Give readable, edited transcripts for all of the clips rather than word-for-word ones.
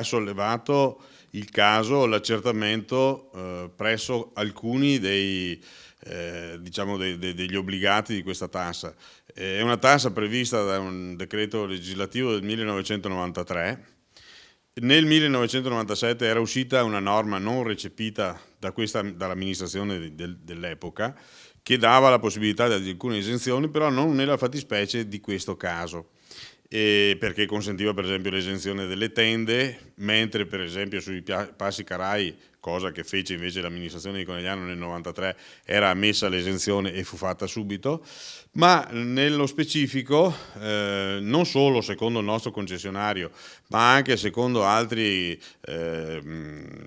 ha sollevato il caso, l'accertamento presso alcuni diciamo degli obbligati di questa tassa. È una tassa prevista da un decreto legislativo del 1993. Nel 1997 era uscita una norma non recepita dall'amministrazione dell'epoca, che dava la possibilità di alcune esenzioni, però non nella fattispecie di questo caso. Perché consentiva per esempio l'esenzione delle tende, mentre per esempio sui passi carai, cosa che fece invece l'amministrazione di Conegliano nel 93, era ammessa l'esenzione e fu fatta subito, ma nello specifico non solo secondo il nostro concessionario, ma anche secondo altri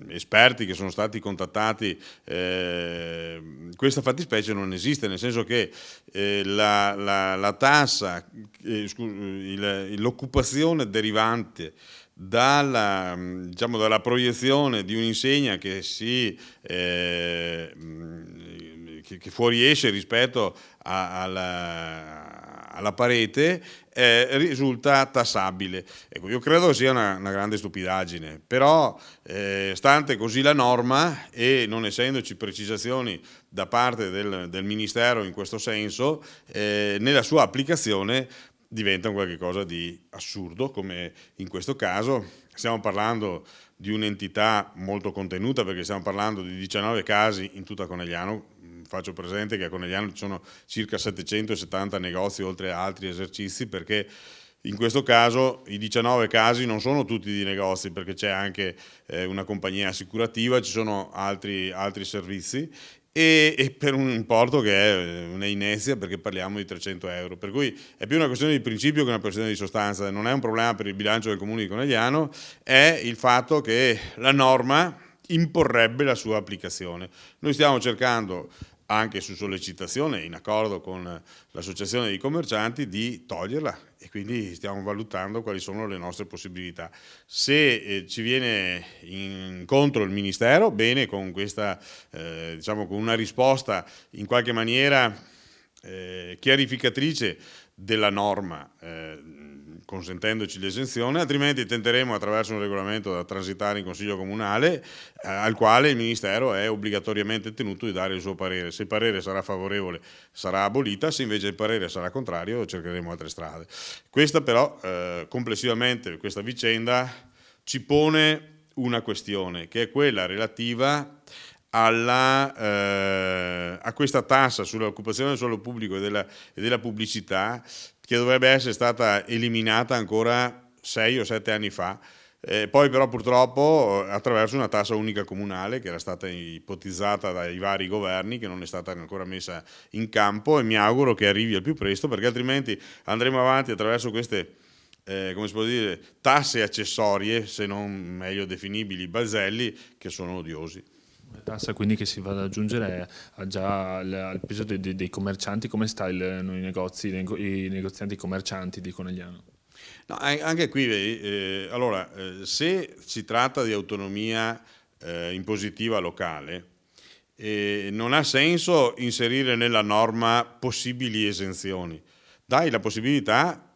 esperti che sono stati contattati, questa fattispecie non esiste, nel senso che la tassa, l'occupazione derivante diciamo, dalla proiezione di un'insegna che fuoriesce rispetto alla parete risulta tassabile. Ecco, io credo sia una grande stupidaggine, però stante così la norma e non essendoci precisazioni da parte del Ministero in questo senso, nella sua applicazione diventa qualcosa di assurdo, come in questo caso. Stiamo parlando di un'entità molto contenuta, perché stiamo parlando di 19 casi in tutta Conegliano. Faccio presente che a Conegliano ci sono circa 770 negozi, oltre a altri esercizi, perché in questo caso i 19 casi non sono tutti di negozi, perché c'è anche una compagnia assicurativa, ci sono altri servizi, e per un importo che è una inezia, perché parliamo di 300 euro, per cui è più una questione di principio che una questione di sostanza. Non è un problema per il bilancio del Comune di Conegliano, è il fatto che la norma imporrebbe la sua applicazione. Noi stiamo cercando, anche su sollecitazione, in accordo con l'associazione dei commercianti, di toglierla, e quindi stiamo valutando quali sono le nostre possibilità. Se ci viene incontro il Ministero, bene, con questa, diciamo, con una risposta in qualche maniera chiarificatrice della norma, consentendoci l'esenzione, altrimenti tenteremo attraverso un regolamento da transitare in Consiglio Comunale, al quale il Ministero è obbligatoriamente tenuto di dare il suo parere. Se il parere sarà favorevole sarà abolita, se invece il parere sarà contrario cercheremo altre strade. Questa però, complessivamente, questa vicenda ci pone una questione, che è quella relativa a questa tassa sull'occupazione del suolo pubblico e della pubblicità, che dovrebbe essere stata eliminata ancora 6 o 7 anni fa, poi però purtroppo attraverso una tassa unica comunale che era stata ipotizzata dai vari governi, che non è stata ancora messa in campo, e mi auguro che arrivi al più presto, perché altrimenti andremo avanti attraverso queste come si può dire, tasse accessorie, se non meglio definibili balzelli, che sono odiosi. La tassa quindi che si va ad aggiungere già al peso dei commercianti. Come sta nei negozi, i negozianti commercianti di Conegliano? No, anche qui, vedi, allora, se si tratta di autonomia impositiva locale, non ha senso inserire nella norma possibili esenzioni. Dai la possibilità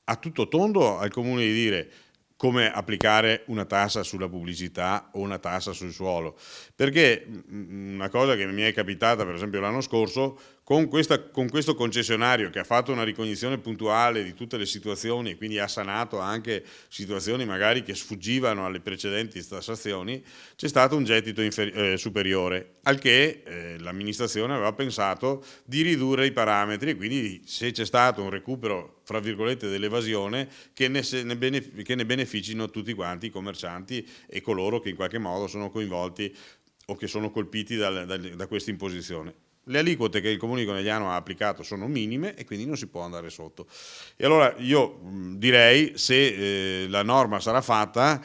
a tutto tondo al comune di dire come applicare una tassa sulla pubblicità o una tassa sul suolo, perché una cosa che mi è capitata per esempio l'anno scorso con questo concessionario, che ha fatto una ricognizione puntuale di tutte le situazioni e quindi ha sanato anche situazioni magari che sfuggivano alle precedenti tassazioni, c'è stato un gettito superiore, al che l'amministrazione aveva pensato di ridurre i parametri, e quindi se c'è stato un recupero fra virgolette dell'evasione, che ne beneficino tutti quanti i commercianti e coloro che in qualche modo sono coinvolti o che sono colpiti da questa imposizione. Le aliquote che il Comune di Conegliano ha applicato sono minime e quindi non si può andare sotto. E allora io direi, se la norma sarà fatta,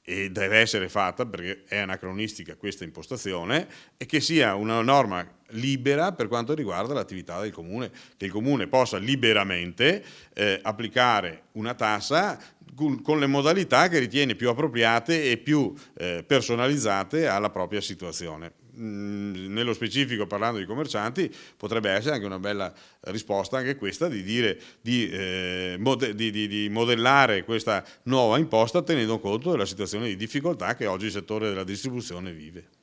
e deve essere fatta perché è anacronistica questa impostazione, e che sia una norma libera per quanto riguarda l'attività del comune, che il comune possa liberamente applicare una tassa con le modalità che ritiene più appropriate e più personalizzate alla propria situazione. nello specifico parlando di commercianti potrebbe essere anche una bella risposta anche questa di dire di modellare questa nuova imposta tenendo conto della situazione di difficoltà che oggi il settore della distribuzione vive.